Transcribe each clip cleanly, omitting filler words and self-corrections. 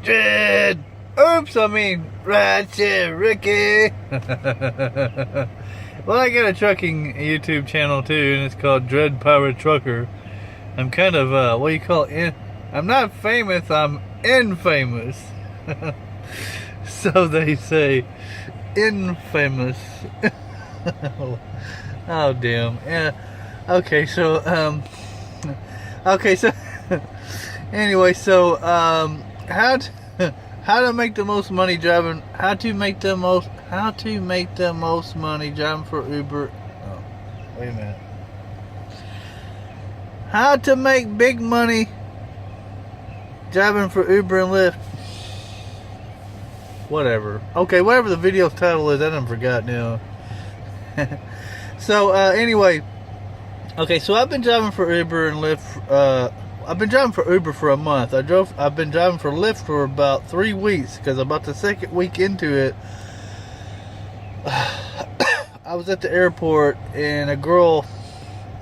Dread. Oops, I mean Rideshare Rookie. Well, I got a trucking YouTube channel too, and it's called Dread Power Trucker. I'm kind of, what do you call it? I'm not famous, I'm infamous. So they say, infamous. Oh, damn. Yeah. Okay, so, anyway, so, how to make the most money driving, how to make the most money driving for Uber. Oh, wait a minute. How to make big money driving for Uber and Lyft. Whatever. Okay, whatever the video's title is, I done forgot now. So, anyway. Okay, so I've been driving for Uber and Lyft. I've been driving for Uber for a month. I've been driving for Lyft for about 3 weeks, because about the second week into it, I was at the airport and a girl,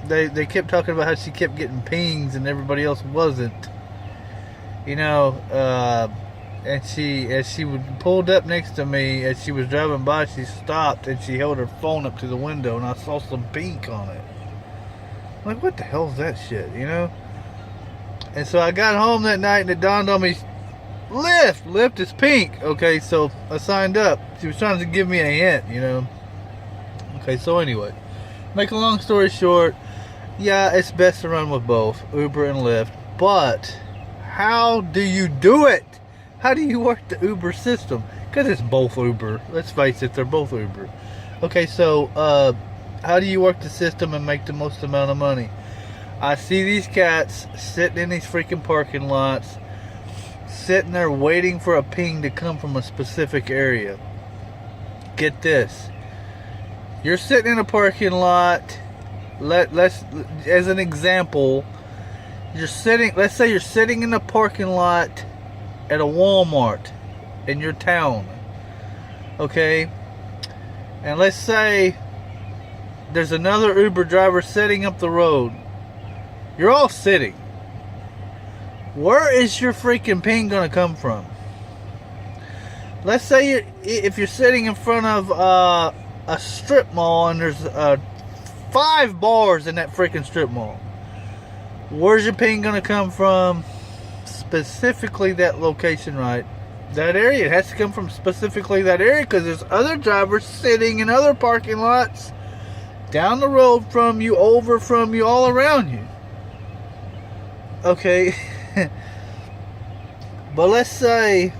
they kept talking about how she kept getting pings and everybody else wasn't. You know, and as she pulled up next to me, as she was driving by, she stopped and she held her phone up to the window, and I saw some pink on it. I'm like, what the hell is that shit, you know? And so I got home that night and it dawned on me, Lyft is pink. Okay, so I signed up. She was trying to give me a hint, you know. Okay, so anyway, make a long story short, yeah, it's best to run with both Uber and Lyft, but how do you do it? How do you work the Uber system? Because it's both Uber. Let's face it, they're both Uber. Okay, so how do you work the system and make the most amount of money? I see these cats sitting in these freaking parking lots, sitting there waiting for a ping to come from a specific area. Get this. You're sitting in a parking lot. Let's, as an example, let's say you're sitting in a parking lot at a Walmart in your town. Okay? And let's say there's another Uber driver sitting up the road. You're all sitting. Where is your freaking ping gonna come from? Let's say if you're sitting in front of a strip mall and there's 5 bars in that freaking strip mall. Where's your ping gonna come from? Specifically that location, right? That area. It has to come from specifically that area, because there's other drivers sitting in other parking lots down the road from you, over from you, all around you. Okay. But let's say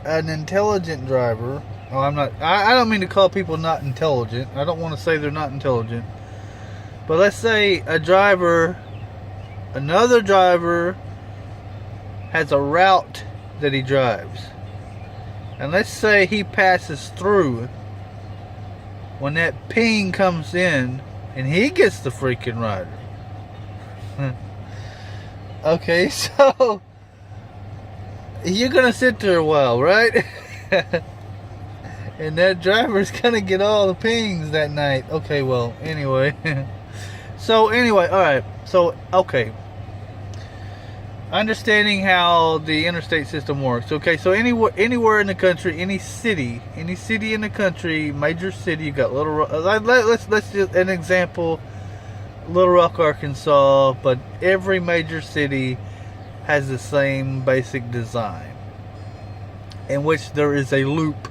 an intelligent driver. Oh, I don't mean to call people not intelligent. I don't want to say they're not intelligent. But let's say another driver has a route that he drives. And let's say he passes through when that ping comes in and he gets the freaking rider. Okay, so you're gonna sit there a while, right? And that driver's gonna get all the pings that night. Okay, well, anyway. So anyway, alright. So, okay. Understanding how the interstate system works. Okay, so anywhere in the country, any city in the country, major city, you got let's just an example, Little Rock, Arkansas, but every major city has the same basic design, in which there is a loop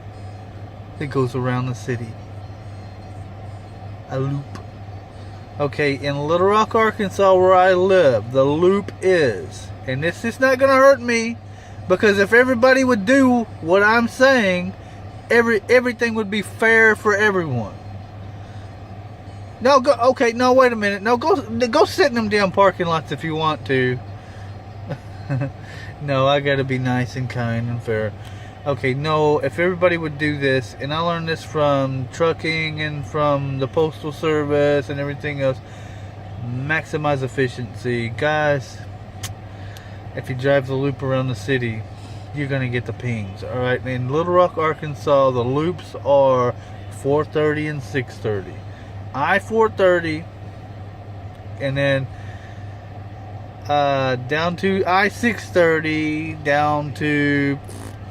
that goes around the city. A loop. Okay, in Little Rock, Arkansas, where I live, the loop is, and this is not going to hurt me, because if everybody would do what I'm saying, everything would be fair for everyone. No, okay, no, wait a minute. No, go sit in them damn parking lots if you want to. No, I gotta be nice and kind and fair. Okay, no, if everybody would do this, and I learned this from trucking and from the postal service and everything else, maximize efficiency. Guys, if you drive the loop around the city, you're gonna get the pings. Alright, in Little Rock, Arkansas, the loops are 430 and 630. I-430, and then down to I-630, down to,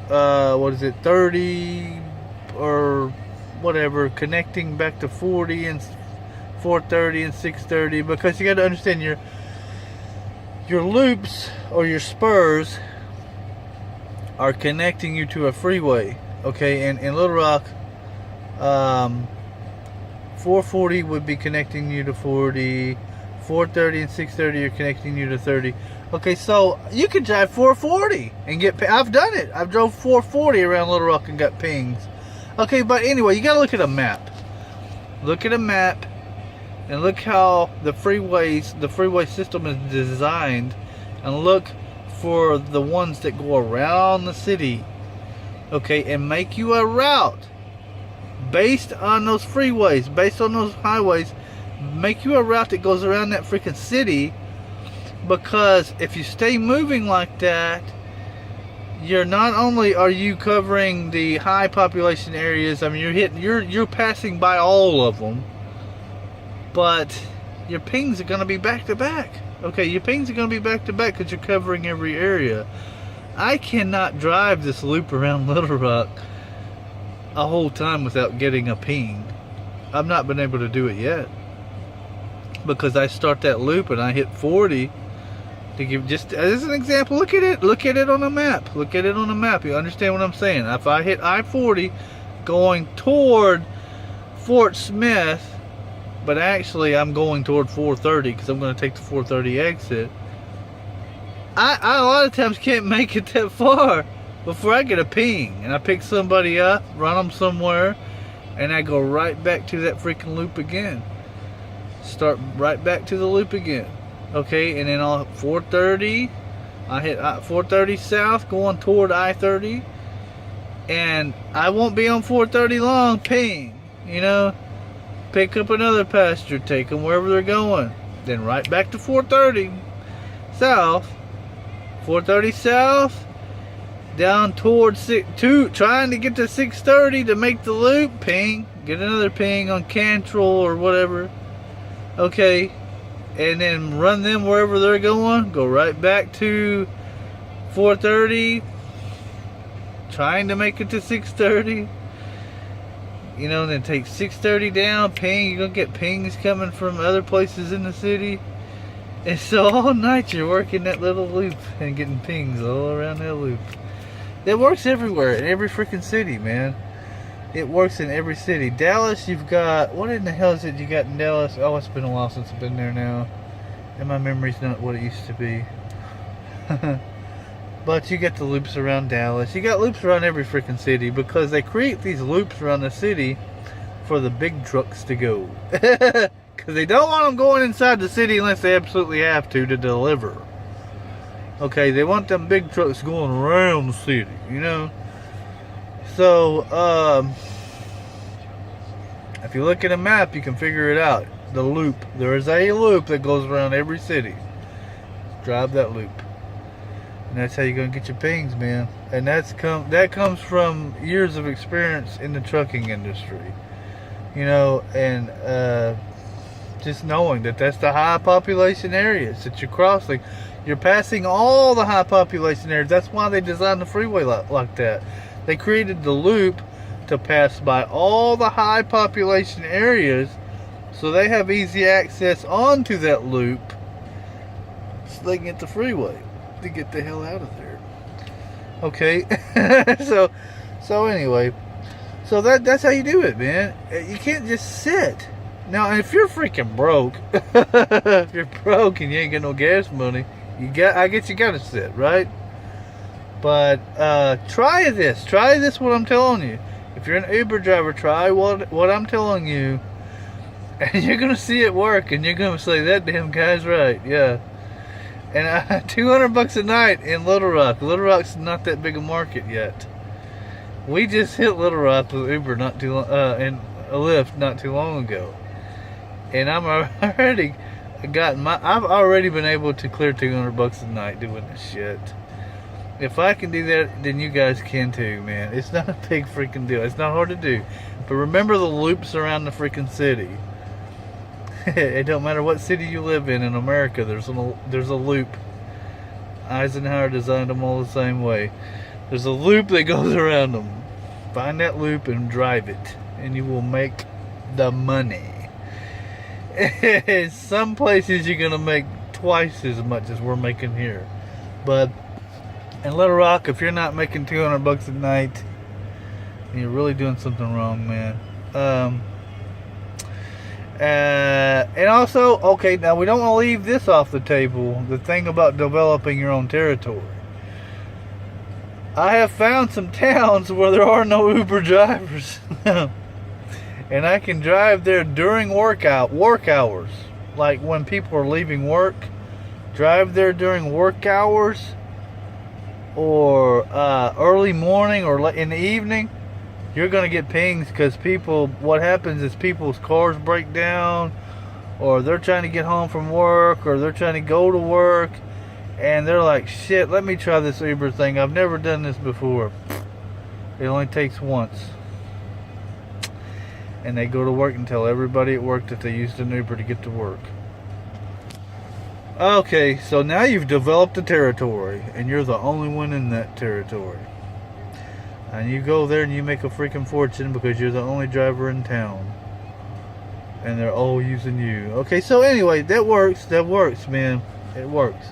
30 or whatever, connecting back to 40 and 430 and 630, because you got to understand your loops or your spurs are connecting you to a freeway. Okay, and in Little Rock, 440 would be connecting you to 40, 430 and 630 are connecting you to 30. Okay, so you can drive 440 and get, I've done it. I've drove 440 around Little Rock and got pings. Okay, but anyway, you gotta look at a map. Look at a map and look how the freeway system is designed, and look for the ones that go around the city. Okay, and make you a route based on those freeways, based on those highways. Make you a route that goes around that freaking city, because if you stay moving like that, you're not only are you covering the high population areas, I mean you're passing by all of them, but your pings are going to be back to back. Okay, your pings are going to be back to back because you're covering every area. I cannot drive this loop around Little Rock a whole time without getting a ping. I've not been able to do it yet, because I start that loop and I hit 40 to give, just as an example. Look at it on the map. Look at it on the map. You understand what I'm saying? If I hit I-40 going toward Fort Smith, but actually I'm going toward 430 because I'm going to take the 430 exit, I a lot of times can't make it that far before I get a ping, and I pick somebody up, run them somewhere, and I go right back to that freaking loop again. Start right back to the loop again. Okay, and then on 430, I hit 430 south going toward I-30, and I won't be on 430 long. Ping, you know, pick up another passenger, take them wherever they're going, then right back to 430 south, 430 south, down towards trying to get to 630 to make the loop. Ping, get another ping on Cantrell or whatever. Okay, and then run them wherever they're going, go right back to 430, trying to make it to 630, you know, and then take 630 down, ping. You're gonna get pings coming from other places in the city, and so all night you're working that little loop and getting pings all around that loop. It works everywhere, in every freaking city, man. It works in every city. Dallas, you've got, what in the hell is it you got in Dallas? Oh, it's been a while since I've been there now, and my memory's not what it used to be. But you get the loops around Dallas. You got loops around every freaking city, because they create these loops around the city for the big trucks to go. Because they don't want them going inside the city unless they absolutely have to deliver. Okay, they want them big trucks going around the city, you know. So, if you look at a map, you can figure it out. The loop. There is a loop that goes around every city. Drive that loop. And that's how you're going to get your pings, man. And that comes from years of experience in the trucking industry. You know, and just knowing that that's the high population areas that you're crossing. You're passing all the high population areas. That's why they designed the freeway like that. They created the loop to pass by all the high population areas, so they have easy access onto that loop, so they can get the freeway to get the hell out of there. Okay, so anyway, so that's how you do it, man. You can't just sit. Now, if you're freaking broke, if you're broke and you ain't got no gas money, I guess you gotta sit, right? But try this what I'm telling you. If you're an Uber driver, try what I'm telling you, and you're gonna see it work, and you're gonna say, that damn guy's right. Yeah. And $200 a night in Little Rock. Little Rock's not that big a market yet. We just hit Little Rock with Uber and a Lyft not too long ago, and I've already been able to clear $200 a night doing this shit. If I can do that, then you guys can too, man. It's not a big freaking deal. It's not hard to do. But remember the loops around the freaking city. It don't matter what city you live in America. There's a loop Eisenhower designed them all the same way. There's a loop that goes around them. Find that loop and drive it, and you will make the money. In some places you're gonna make twice as much as we're making here, but in Little Rock, if you're not making $200 a night, you're really doing something wrong, man. And also, okay, now we don't want to leave this off the table. The thing about developing your own territory. I have found some towns where there are no Uber drivers. And I can drive there during work hours. Like when people are leaving work, drive there during work hours, or early morning or in the evening. You're going to get pings because what happens is people's cars break down, or they're trying to get home from work, or they're trying to go to work, and they're like, shit, let me try this Uber thing. I've never done this before. It only takes once. And they go to work and tell everybody at work that they used an Uber to get to work. Okay, so now you've developed a territory, and you're the only one in that territory. And you go there and you make a freaking fortune because you're the only driver in town. And they're all using you. Okay, so anyway, that works, man. It works.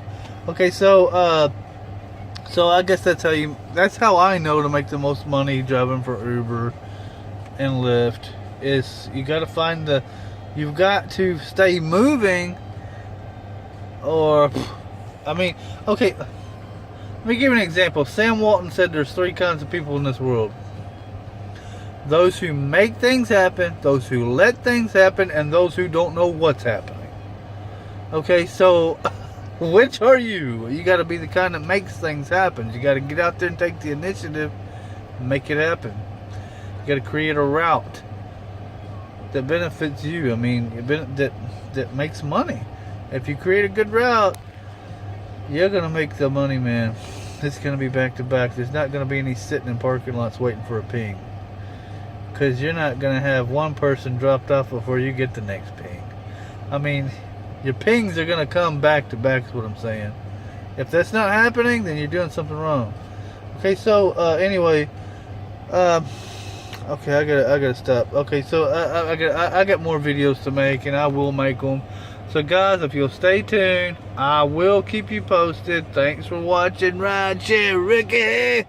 Okay, so I guess that's how I know to make the most money driving for Uber and Lyft. Is you've got to stay moving, or, okay, let me give you an example. Sam Walton said there's 3 kinds of people in this world. Those who make things happen, those who let things happen, and those who don't know what's happening. Okay, so which are you? You got to be the kind that makes things happen. You got to get out there and take the initiative and make it happen. You got to create a route that benefits you. That makes money. If you create a good route, you're going to make the money, man. It's going to be back to back. There's not going to be any sitting in parking lots waiting for a ping. Because you're not going to have one person dropped off before you get the next ping. Your pings are going to come back to back is what I'm saying. If that's not happening, then you're doing something wrong. Okay, so, anyway. Okay, I gotta stop. Okay, so I got more videos to make, and I will make them. So guys, if you'll stay tuned, I will keep you posted. Thanks for watching Rideshare Rookie.